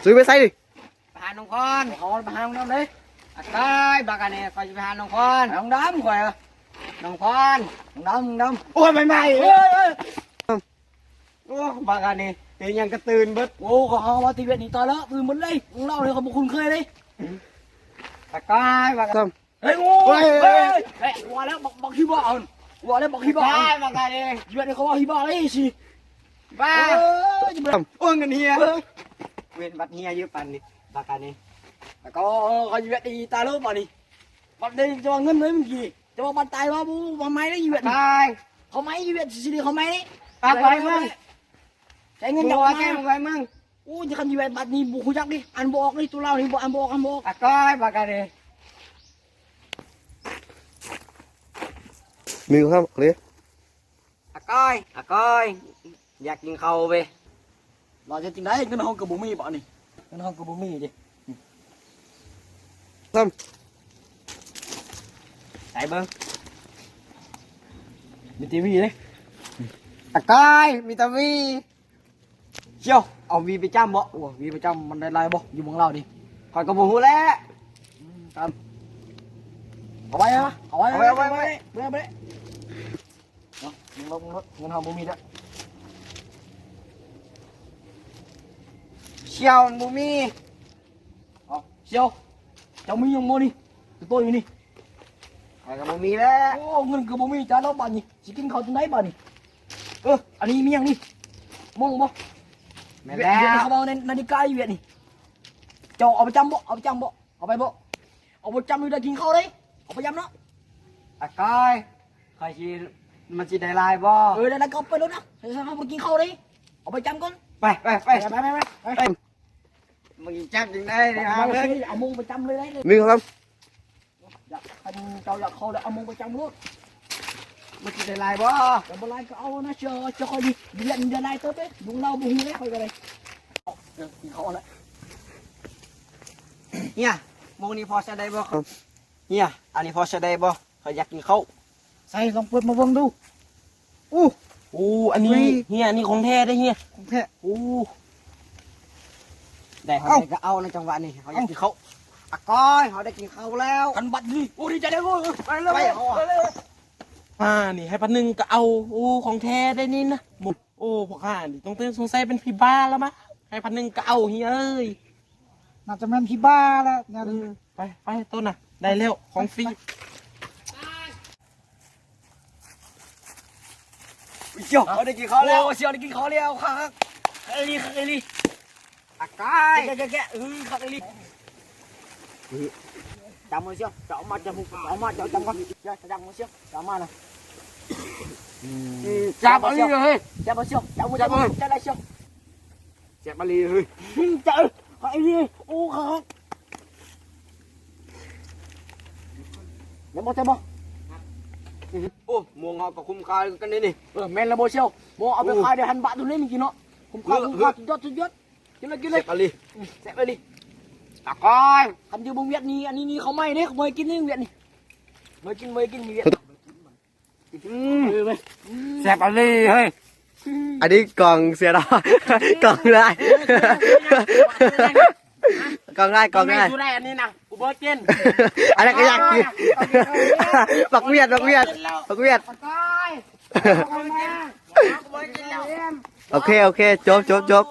ซื้อไปใส่ดิไปหาน้องพรเอาไปหาน้องน้ำเลยได้บักอันนี้คอยจะไปหาน้องพรน้องดำคอยน้องพรน้องดำโอ้ยไม่โอ้บักอันนี้เดี๋ยวยังกระตื่นเบิดโอ้เขาเอาว่าตีเวทนี่ต่อแล้วตื่นหมดเลยมึงเล่าเลยเขาบอกคุณเคยเลยตะกายบักอันเฮ้ยโอ้ยเฮ้ยว่าแล้วบอกที่บ้านว่าแล้วบอกที่บ้านบักอันนี้เวทนี่เขาว่าที่บ้านเลยสิบ้าโอ้ยเงินเฮียเวทบัตรเฮียเยอะปันนี่บักอันนี้แล้วก็เขาเวทดีตาลูกป่ะนี่บัตรเดียวจะว่าเงินเลยมึงกี่จะว่าบัตรตายว่าบูบัตรไม้ได้เวทตายเขาไม่เวทสิเขาไม่ปากไว้มึงใช้เงินจับมาแก้มึงไว้มึงโอ้จะคันเวทบัตรนี่บุคุจักดิอันบอกนี่ตัวเรานี่บอกอันบอกตะกายบักอันนี้มีครับเลย อากอยอยากกินข้าวไปเราจะกินได้เงินห้องกับบุมี่ป่ะนี่เงินห้องกับบุมี่ดิซ้ใส่เบิ้งมีทีวีเลยอากอยมีทีวีเชียวเอาวีไปจ้ำบ่โอ้วีไปจ้ำมันได้ไรบ่อยู่เมืองเราดิคอยกับบุหูแล้วตามเอาไว้ฮะเอาไว้เบ้เงินห้องบุมี่ด้วยเชียวบุมี่เอาเชียวเจ้ามียังโมนี่ตัวอยู่นี่ไอ้กับบุมี่แล้วโอ้เงินกับบุมี่จ้าเราบ้านนี่สิกินข้าวตรงไหนบ้านนี่อันนี้มียังนี่มองบ่ไม่แล้วเขาเอาในนาฬิกาอยู่เวียดนี่เจ้าเอาไปจำบ่เอาไปบ่เอาไปจำอยู่ได้กินข้าวเลยเอาไปจำเนาะอากายใครชีมันจะได้ลายบ่ได้ก็ไปแล้วนะให้เขาไปกินข้าวเลยเอาไปจำก่อนไปมึงจับยังได้เลยเอามุงไปจำเลยได้เลยมีครับอยากให้เจ้าอยากเขาเลยเอามุงไปจำรถมันจะได้ลายบ่แต่บ่ลายก็เอานะเจ้าคอยดิเดือนลายเติมไปบุ้งเราบุ้งเลยคอยกันเลยกินข้าวแล้วเนี่ยมุงนี้พอจะได้บ่เนี่ยอันนี้พอจะได้บ่เขาอยากกินข้าวใส่ลองเปิดมาเบิ่งดูอันนี้เฮียอันนี้ของแท้ได้เฮียของแท้ได้เขาได้ก็เอาในจังหวะนี้เขาอยากกินข้าวอากอยเขาได้กินข้าวแล้วกันบัดนี่ดีใจได้กูไปเลยนี่ให้พันหนึ่งก็เอาของแท้ได้นี่นะพวกข้านี่ต้องเป็นสงสัยเป็นพี่บ้าแล้วมั้งให้พันหนึ่งก็เอาเฮียเอ้ยน่าจะเป็นพี่บ้าแล้วไปต้นน่ะได้แล้วของฟรีเชียวเขาได้กินข้าวแล้วเชียวได้กินข้าวแล้วครับไอ้ลี่อากายแกครับไอ้ลี่จำมือเชียวจะเอามาจำมือเอามาจะจำก่อนจะจำมือเชียวจะมานะจับอะไรเฮ้ยจับมือเชียวจับมือจะได้เชียวจับอะไรเฮ้ยจับไอ้ลี่ครับเดี๋ยวบอกจะบอกมวงเขากับคุ้มค่ากันนี่แมนละโบเชียวมวงเอาไปขายเดี๋ยวหันบาทตัวนี้มีกี่เนาะคุ้มค่าสุดยอดกินเลยแซ่บเลยตะกอยทำอยู่บงเวียดนี่อันนี้เขาไม่เนี่ยเขาไม่กินนี่เวียดนี่ไม่กินเวียดแซ่บอะไรเฮ้ยอันนี้กล่องเสียดกล่องได้กล่องได้ดูได้อันนี้นะกูเบิร์ดกินอันนั้นก็อยากกินปักเวียดโอเคจบ